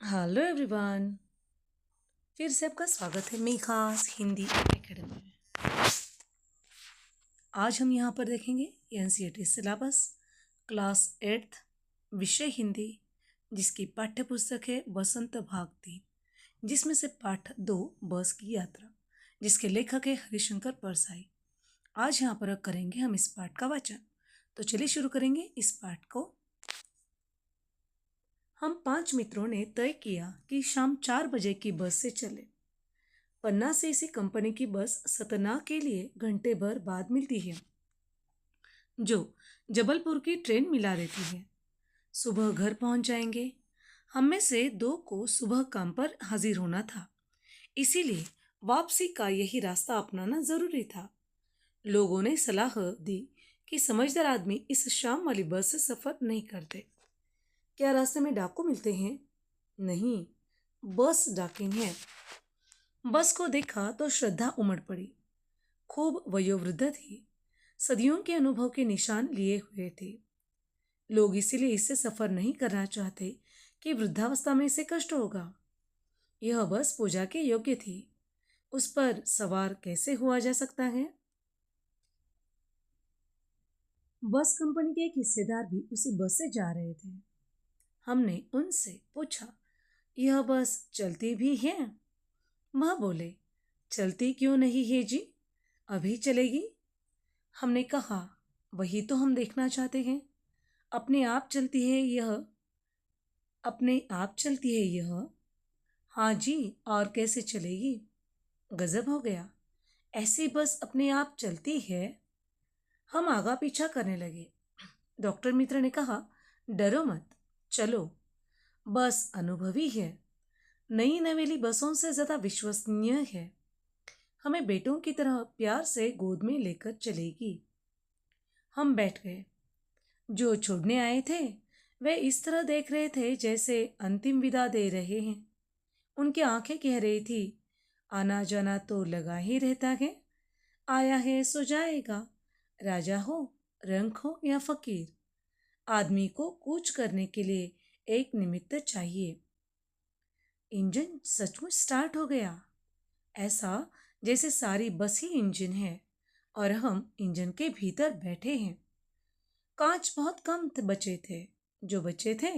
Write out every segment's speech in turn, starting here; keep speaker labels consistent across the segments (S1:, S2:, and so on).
S1: Hello everyone. फिर से आपका स्वागत है मीखास हिंदी एकेडमी में। आज हम यहाँ पर देखेंगे एनसीईआरटी सिलेबस क्लास 8th विषय हिंदी, जिसकी पाठ्य पुस्तक है बसंत भाग 3, जिसमें से पाठ 2 बस की यात्रा, जिसके लेखक है हरिशंकर परसाई। आज यहाँ पर करेंगे हम इस पाठ का वाचन। तो चलिए शुरू करेंगे इस पाठ को। हम 5 मित्रों ने तय किया कि शाम 4 बजे की बस से चले। पन्ना से इसी कंपनी की बस सतना के लिए घंटे भर बाद मिलती है, जो जबलपुर की ट्रेन मिला देती है। सुबह घर पहुंच जाएंगे। हम में से 2 को सुबह काम पर हाजिर होना था, इसीलिए वापसी का यही रास्ता अपनाना जरूरी था। लोगों ने सलाह दी कि समझदार आदमी इस शाम वाली बस से सफर नहीं करते। क्या रास्ते में डाकू मिलते हैं? नहीं, बस डाकिंग है। बस को देखा तो श्रद्धा उमड़ पड़ी। खूब वयोवृद्ध थी, सदियों के अनुभव के निशान लिए हुए थे। लोग इसीलिए इससे सफर नहीं करना चाहते कि वृद्धावस्था में इसे कष्ट होगा। यह बस पूजा के योग्य थी, उस पर सवार कैसे हुआ जा सकता है? बस कंपनी के एक हिस्सेदार भी उसी बस से जा रहे थे। हमने उनसे पूछा, यह बस चलती भी है? वह बोले, चलती क्यों नहीं है जी, अभी चलेगी। हमने कहा, वही तो हम देखना चाहते हैं। अपने आप चलती है यह? अपने आप चलती है यह? हाँ जी, और कैसे चलेगी? गजब हो गया, ऐसी बस अपने आप चलती है? हम आगा पीछा करने लगे। डॉक्टर मित्र ने कहा, डरो मत, चलो। बस अनुभवी है, नई नवेली बसों से ज्यादा विश्वसनीय है। हमें बेटों की तरह प्यार से गोद में लेकर चलेगी। हम बैठ गए। जो छोड़ने आए थे वे इस तरह देख रहे थे जैसे अंतिम विदा दे रहे हैं। उनकी आंखें कह रही थी, आना जाना तो लगा ही रहता है, आया है सो जाएगा। राजा हो, रंक हो या फकीर, आदमी को कूच करने के लिए एक निमित्त चाहिए। इंजन सचमुच स्टार्ट हो गया, ऐसा जैसे सारी बस ही इंजन है और हम इंजन के भीतर बैठे हैं। कांच बहुत कम बचे थे, जो बचे थे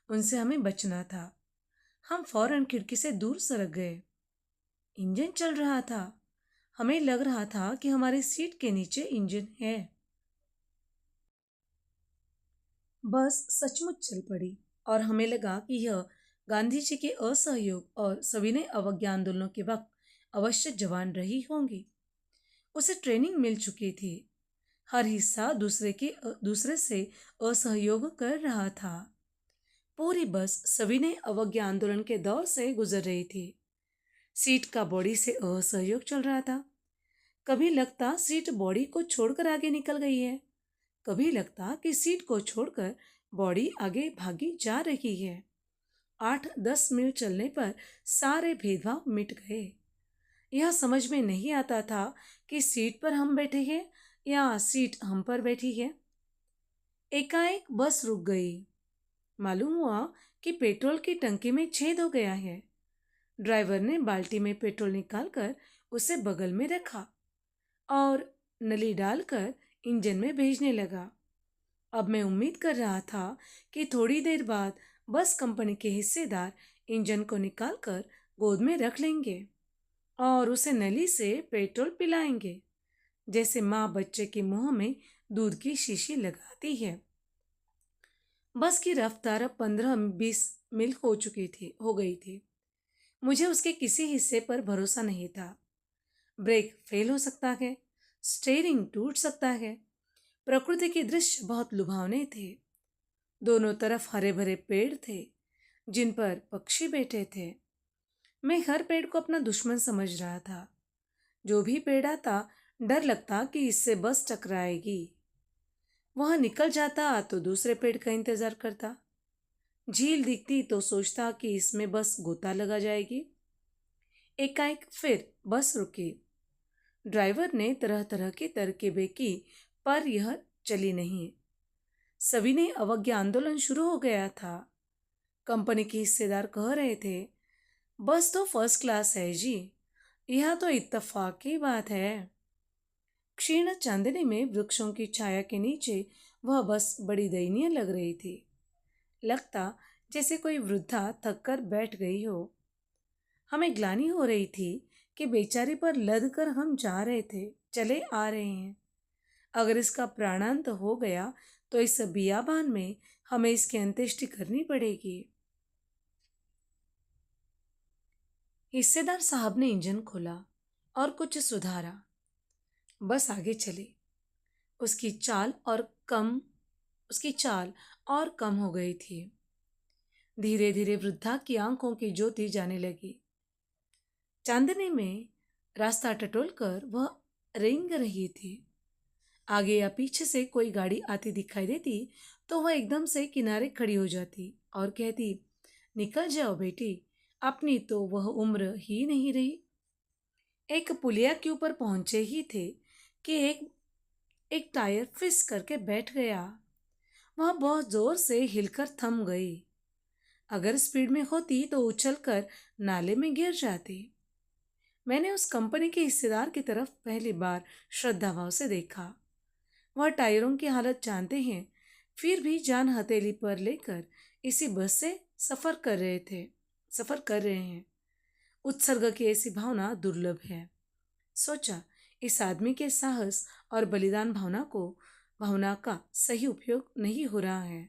S1: उनसे हमें बचना था। हम फौरन खिड़की से दूर सरक गए। इंजन चल रहा था, हमें लग रहा था कि हमारी सीट के नीचे इंजन है। बस सचमुच चल पड़ी और हमें लगा कि यह गांधी जी के असहयोग और सविनय अवज्ञा आंदोलनों के वक्त अवश्य जवान रही होंगी। उसे ट्रेनिंग मिल चुकी थी। हर हिस्सा दूसरे से असहयोग कर रहा था। पूरी बस सविनय अवज्ञा आंदोलन के दौर से गुजर रही थी। सीट का बॉडी से असहयोग चल रहा था। कभी लगता सीट बॉडी को छोड़कर आगे निकल गई है, कभी लगता कि सीट को छोड़कर बॉडी आगे भागी जा रही है। 8-10 मील चलने पर सारे भेदभाव मिट गए। यह समझ में नहीं आता था कि सीट पर हम बैठे हैं या सीट हम पर बैठी है। एकाएक बस रुक गई। मालूम हुआ कि पेट्रोल की टंकी में छेद हो गया है। ड्राइवर ने बाल्टी में पेट्रोल निकालकर उसे बगल में रखा और नली डालकर इंजन में भेजने लगा। अब मैं उम्मीद कर रहा था कि थोड़ी देर बाद बस कंपनी के हिस्सेदार इंजन को निकालकर गोद में रख लेंगे और उसे नली से पेट्रोल पिलाएंगे, जैसे माँ बच्चे के मुंह में दूध की शीशी लगाती है। बस की रफ्तार अब 15-20 मील हो गई थी। मुझे उसके किसी हिस्से पर भरोसा नहीं था। ब्रेक फेल हो सकता है, स्टीयरिंग टूट सकता है। प्रकृति के दृश्य बहुत लुभावने थे। दोनों तरफ हरे भरे पेड़ थे जिन पर पक्षी बैठे थे। मैं हर पेड़ को अपना दुश्मन समझ रहा था। जो भी पेड़ आता डर लगता कि इससे बस टकराएगी। वह निकल जाता तो दूसरे पेड़ का इंतजार करता। झील दिखती तो सोचता कि इसमें बस गोता लगा जाएगी। एकाएक फिर बस रुकी। ड्राइवर ने तरह तरह की तरकीबें की, पर यह चली नहीं। सविनय अवज्ञा आंदोलन शुरू हो गया था। कंपनी के हिस्सेदार कह रहे थे, बस तो फर्स्ट क्लास है जी, यह तो इत्तेफाक की बात है। क्षीण चांदनी में वृक्षों की छाया के नीचे वह बस बड़ी दयनीय लग रही थी। लगता जैसे कोई वृद्धा थक कर बैठ गई हो। हमें ग्लानि हो रही थी कि बेचारी पर लद कर हम जा रहे थे, चले आ रहे हैं। अगर इसका प्राणांत हो गया तो इस बियाबान में हमें इसकी अंत्येष्टि करनी पड़ेगी। हिस्सेदार साहब ने इंजन खोला और कुछ सुधारा। बस आगे चली। उसकी चाल और कम उसकी चाल और कम हो गई थी। धीरे धीरे वृद्धा की आंखों की ज्योति जाने लगी। चांदनी में रास्ता टटोलकर वह रेंग रही थी। आगे या पीछे से कोई गाड़ी आती दिखाई देती तो वह एकदम से किनारे खड़ी हो जाती और कहती, निकल जाओ बेटी, अपनी तो वह उम्र ही नहीं रही। एक पुलिया के ऊपर पहुंचे ही थे कि एक एक टायर फिस करके बैठ गया। वह बहुत जोर से हिलकर थम गई। अगर स्पीड में होती तो उछलकर नाले में गिर जाती। मैंने उस कंपनी के हिस्सेदार की तरफ पहली बार श्रद्धाभाव से देखा। वह टायरों की हालत जानते हैं, फिर भी जान हथेली पर लेकर इसी बस से सफर कर रहे हैं। उत्सर्ग की ऐसी भावना दुर्लभ है। सोचा, इस आदमी के साहस और बलिदान भावना का सही उपयोग नहीं हो रहा है।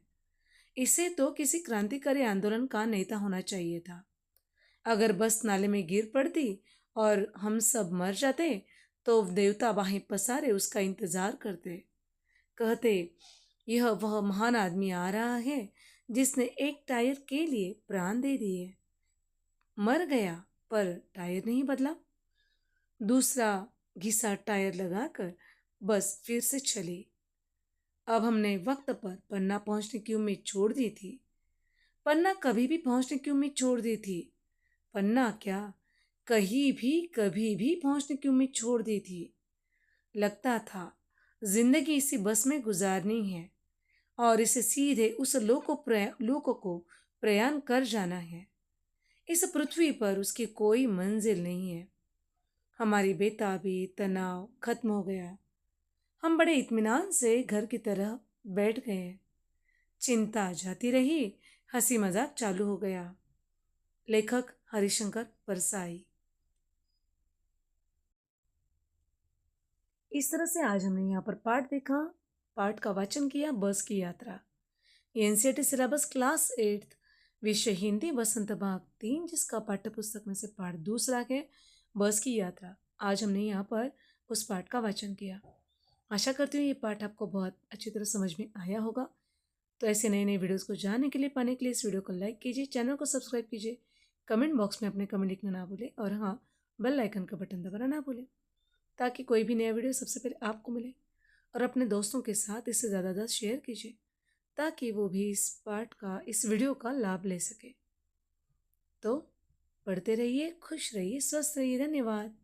S1: इसे तो किसी क्रांतिकारी आंदोलन का नेता होना चाहिए था। अगर बस नाले में गिर पड़ती और हम सब मर जाते तो देवता बाहें पसारे उसका इंतजार करते, कहते, यह वह महान आदमी आ रहा है जिसने एक टायर के लिए प्राण दे दिए। मर गया पर टायर नहीं बदला। दूसरा घिसा टायर लगाकर बस फिर से चली। अब हमने वक्त पर पन्ना पहुंचने की उम्मीद छोड़ दी थी। पन्ना कभी भी पहुंचने की उम्मीद छोड़ दी थी। पन्ना क्या, कहीं भी कभी भी पहुंचने की उम्मीद छोड़ दी थी। लगता था जिंदगी इसी बस में गुजारनी है और इसे सीधे उस लोक को प्रयाण कर जाना है। इस पृथ्वी पर उसकी कोई मंजिल नहीं है। हमारी बेताबी तनाव खत्म हो गया। हम बड़े इत्मीनान से घर की तरह बैठ गए। चिंता जाती रही, हंसी मजाक चालू हो गया। लेखक हरिशंकर परसाई। इस तरह से आज हमने यहाँ पर पाठ देखा, पाठ का वाचन किया, बस की यात्रा। ये एनसीईआरटी सिलेबस क्लास 8 विषय हिंदी बसंत भाग 3 जिसका पाठ्य पुस्तक में से पाठ दूसरा है, बस की यात्रा। आज हमने यहाँ पर उस पाठ का वाचन किया। आशा करती हूँ ये पाठ आपको बहुत अच्छी तरह समझ में आया होगा। तो ऐसे नए नए वीडियोस को जानने के लिए, पाने के लिए इस वीडियो को लाइक कीजिए, चैनल को सब्सक्राइब कीजिए, कमेंट बॉक्स में अपने कमेंट लिखना ना भूलें और हाँ, बेल आइकन का बटन दबाना ना भूलें ताकि कोई भी नया वीडियो सबसे पहले आपको मिले। और अपने दोस्तों के साथ इसे ज़्यादा शेयर कीजिए ताकि वो भी इस वीडियो का लाभ ले सके। तो पढ़ते रहिए, खुश रहिए, स्वस्थ रहिए। धन्यवाद।